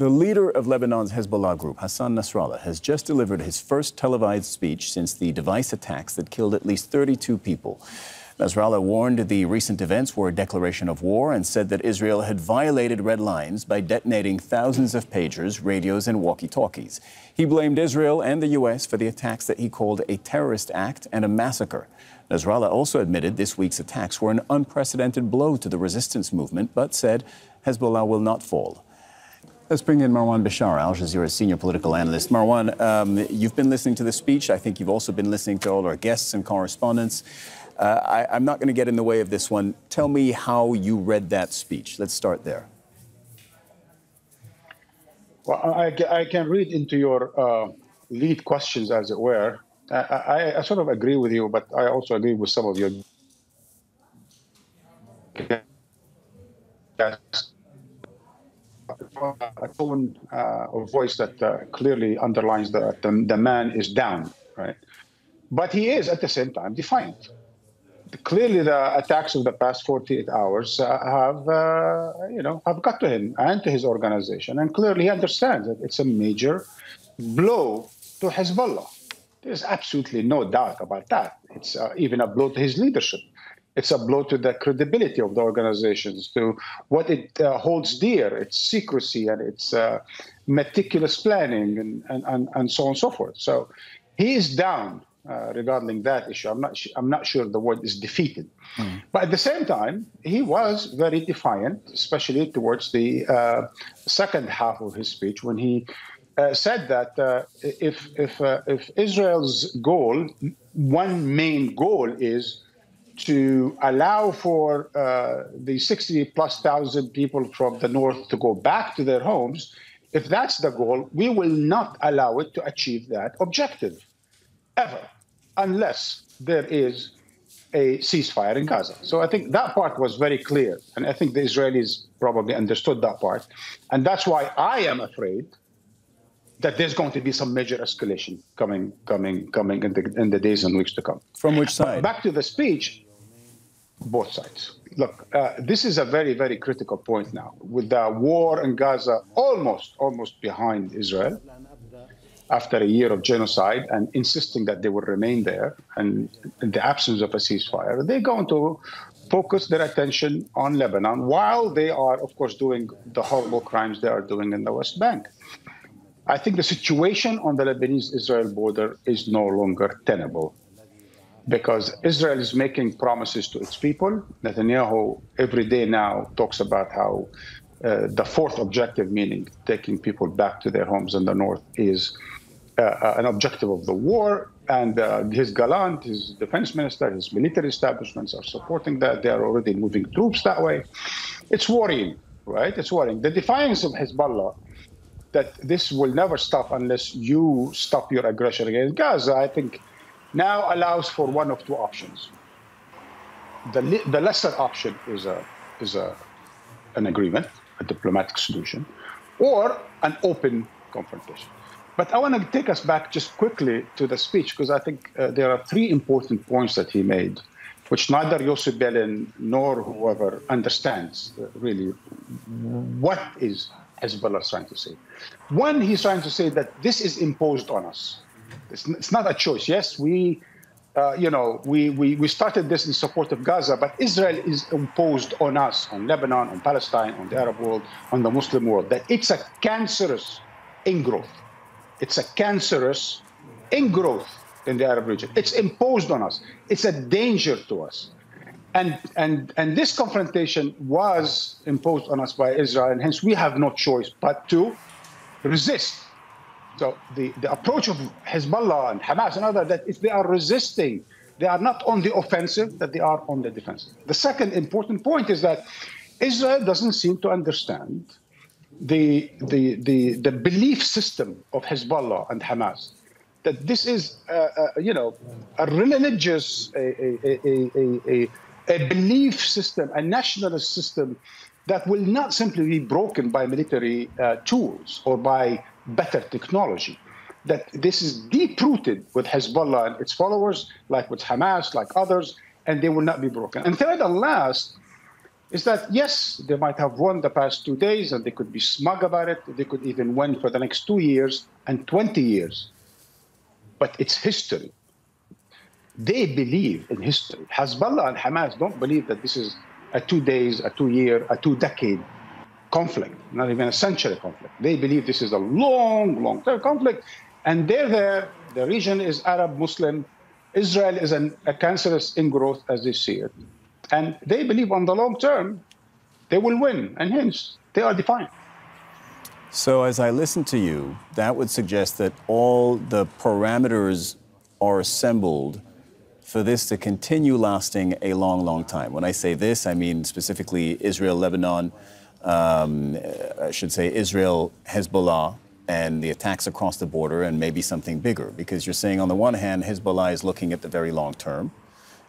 The leader of Lebanon's Hezbollah group, Hassan Nasrallah, has just delivered his first televised speech since the device attacks that killed at least 32 people. Nasrallah warned the recent events were a declaration of war and said that Israel had violated red lines by detonating thousands of pagers, radios and walkie-talkies. He blamed Israel and the U.S. for the attacks that he called a terrorist act and a massacre. Nasrallah also admitted this week's attacks were an unprecedented blow to the resistance movement, but said Hezbollah will not fall. Let's bring in Marwan Bishara, Al Jazeera's senior political analyst. Marwan, you've been listening to the speech. I think you've also been listening to all our guests and correspondents. I'm not going to get in the way of this one. Tell me how you read that speech. Let's start there. Well, I can read into your lead questions, as it were. I sort of agree with you, but I also agree with some of your a tone of voice that clearly underlines that the man is down, right? But he is, at the same time, defiant. Clearly, the attacks of the past 48 hours have got to him and to his organization. And clearly, he understands that it's a major blow to Hezbollah. There's absolutely no doubt about that. It's even a blow to his leadership. It's a blow to the credibility of the organizations, to what it holds dear, its secrecy and its meticulous planning and so on and so forth. So he is down regarding that issue. I'm not sure the word is defeated. But at the same time, he was very defiant, especially towards the second half of his speech, when he said that if Israel's goal, one main goal is to allow for the 60,000+ people from the north to go back to their homes, if that's the goal, we will not allow it to achieve that objective, ever, unless there is a ceasefire in Gaza. So I think that part was very clear, and I think the Israelis probably understood that part. And that's why I am afraid that there's going to be some major escalation coming in the days and weeks to come. From which side? Back to the speech, both sides. Look, this is a very, very critical point now. With the war in Gaza almost behind Israel, after a year of genocide and insisting that they will remain there, and in the absence of a ceasefire, they're going to focus their attention on Lebanon while they are, of course, doing the horrible crimes they are doing in the West Bank. I think the situation on the Lebanese-Israel border is no longer tenable because Israel is making promises to its people. Netanyahu every day now talks about how the fourth objective, meaning taking people back to their homes in the north, is an objective of the war. And his Gallant, his defense minister, his military establishments are supporting that. They are already moving troops that way. It's worrying, right? It's worrying. The defiance of Hezbollah, that this will never stop unless you stop your aggression against Gaza, I think now allows for one of two options. The lesser option is an agreement, a diplomatic solution, or an open confrontation. But I want to take us back just quickly to the speech, because I think there are three important points that he made, which neither Yossi Beilin nor whoever understands really what is Hezbollah trying to say. One, he's trying to say that this is imposed on us. It's not a choice. Yes, we started this in support of Gaza, but Israel is imposed on us, on Lebanon, on Palestine, on the Arab world, on the Muslim world, that it's a cancerous ingrowth. It's a cancerous ingrowth in the Arab region. It's imposed on us. It's a danger to us. And this confrontation was imposed on us by Israel, and hence we have no choice but to resist. So the approach of Hezbollah and Hamas and others, that if they are resisting, they are not on the offensive, that they are on the defensive. The second important point is that Israel doesn't seem to understand the belief system of Hezbollah and Hamas, that this is a religious, a belief system, a nationalist system that will not simply be broken by military tools or by better technology. That this is deep-rooted with Hezbollah and its followers, like with Hamas, like others, and they will not be broken. And third and last, is that, yes, they might have won the past 2 days and they could be smug about it. They could even win for the next 2 years and 20 years. But it's history. They believe in history. Hezbollah and Hamas don't believe that this is a 2 days, a 2 year, a 2-decade conflict, not even a century conflict. They believe this is a long, long-term conflict. And they're there. The region is Arab, Muslim. Israel is a cancerous ingrowth as they see it. And they believe on the long term, they will win. And hence, they are defiant. So as I listen to you, that would suggest that all the parameters are assembled for this to continue lasting a long, long time. When I say this, I mean specifically Israel-Lebanon, I should say Israel-Hezbollah, and the attacks across the border, and maybe something bigger. Because you're saying, on the one hand, Hezbollah is looking at the very long term,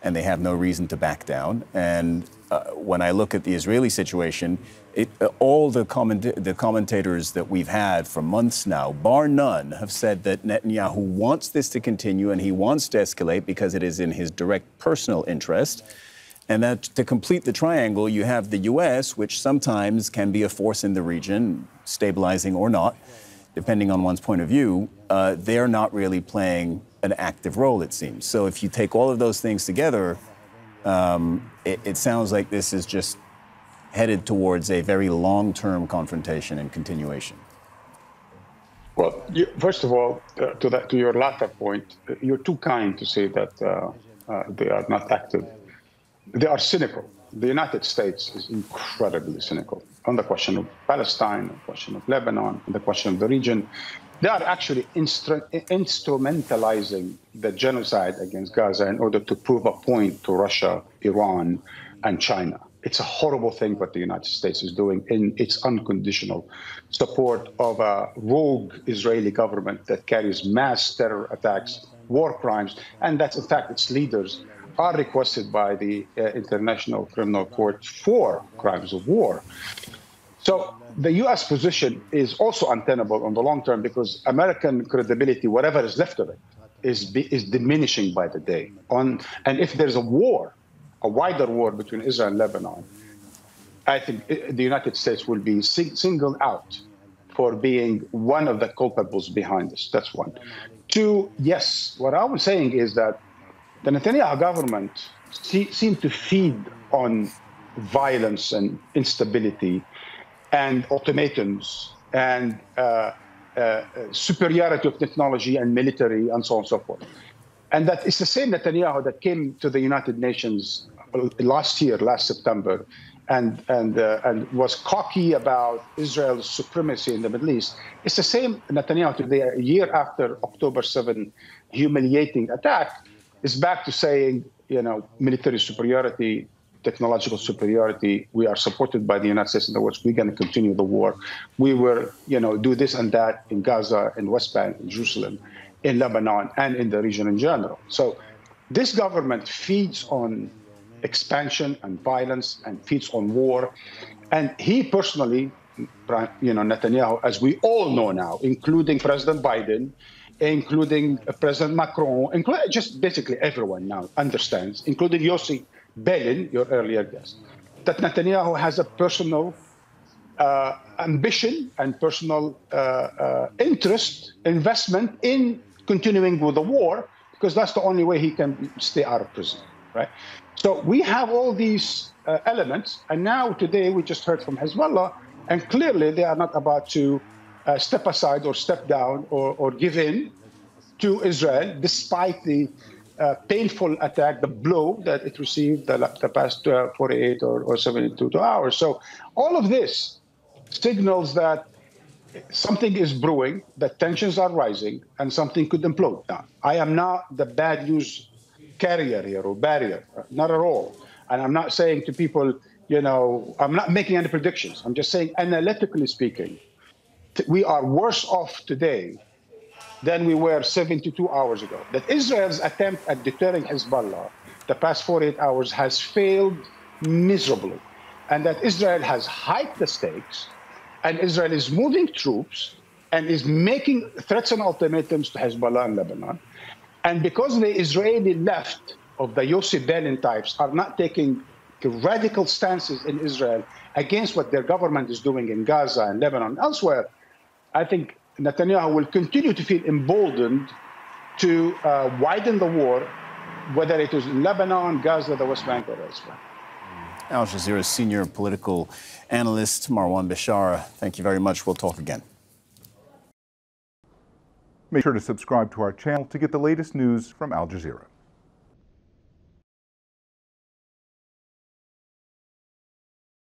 and they have no reason to back down. And when I look at the Israeli situation, all the commentators that we've had for months now, bar none, have said that Netanyahu wants this to continue and he wants to escalate because it is in his direct personal interest. And that to complete the triangle, you have the U.S., which sometimes can be a force in the region, stabilizing or not, depending on one's point of view. They're not really playing an active role, it seems. So if you take all of those things together, it sounds like this is just headed towards a very long-term confrontation and continuation. Well, first of all, to your latter point, you're too kind to say that they are not active. They are cynical. The United States is incredibly cynical on the question of Palestine, the question of Lebanon, the question of the region. They are actually instrumentalizing the genocide against Gaza in order to prove a point to Russia, Iran, and China. It's a horrible thing what the United States is doing in its unconditional support of a rogue Israeli government that carries mass terror attacks, war crimes, and that's, in fact, its leaders are requested by the International Criminal Court for crimes of war. So the U.S. position is also untenable on the long term because American credibility, whatever is left of it, is diminishing by the day. And if there's a war, a wider war between Israel and Lebanon, I think the United States will be singled out for being one of the culpables behind this. That's one. Two, yes, what I was saying is that the Netanyahu government seemed to feed on violence and instability and ultimatums and superiority of technology and military and so on and so forth. And that it's the same Netanyahu that came to the United Nations last September, and was cocky about Israel's supremacy in the Middle East. It's the same Netanyahu today, a year after October 7 humiliating attack, is back to saying, military superiority, technological superiority. We are supported by the United States in the West. We're going to continue the war. We will, do this and that in Gaza, in West Bank, in Jerusalem, in Lebanon, and in the region in general. So this government feeds on expansion and violence and feeds on war. And he personally, Netanyahu, as we all know now, including President Biden, including President Macron, just basically everyone now understands, including Yossi Beilin, your earlier guest, that Netanyahu has a personal ambition and personal interest, investment in continuing with the war, because that's the only way he can stay out of prison, right? So we have all these elements, and now today we just heard from Hezbollah, and clearly they are not about to step aside or step down or give in to Israel, despite the painful attack, the blow that it received the past 48 or 72 hours. So all of this signals that something is brewing, that tensions are rising, and something could implode. Now, I am not the bad news carrier here or barrier, not at all. And I'm not saying to people, I'm not making any predictions. I'm just saying, analytically speaking, we are worse off today than we were 72 hours ago. That Israel's attempt at deterring Hezbollah the past 48 hours has failed miserably. And that Israel has hiked the stakes, and Israel is moving troops and is making threats and ultimatums to Hezbollah and Lebanon. And because the Israeli left of the Yossi Beilin types are not taking radical stances in Israel against what their government is doing in Gaza and Lebanon and elsewhere, I think Netanyahu will continue to feel emboldened to widen the war, whether it is Lebanon, Gaza, the West Bank, or elsewhere. Al Jazeera's senior political analyst, Marwan Bishara, thank you very much. We'll talk again. Make sure to subscribe to our channel to get the latest news from Al Jazeera.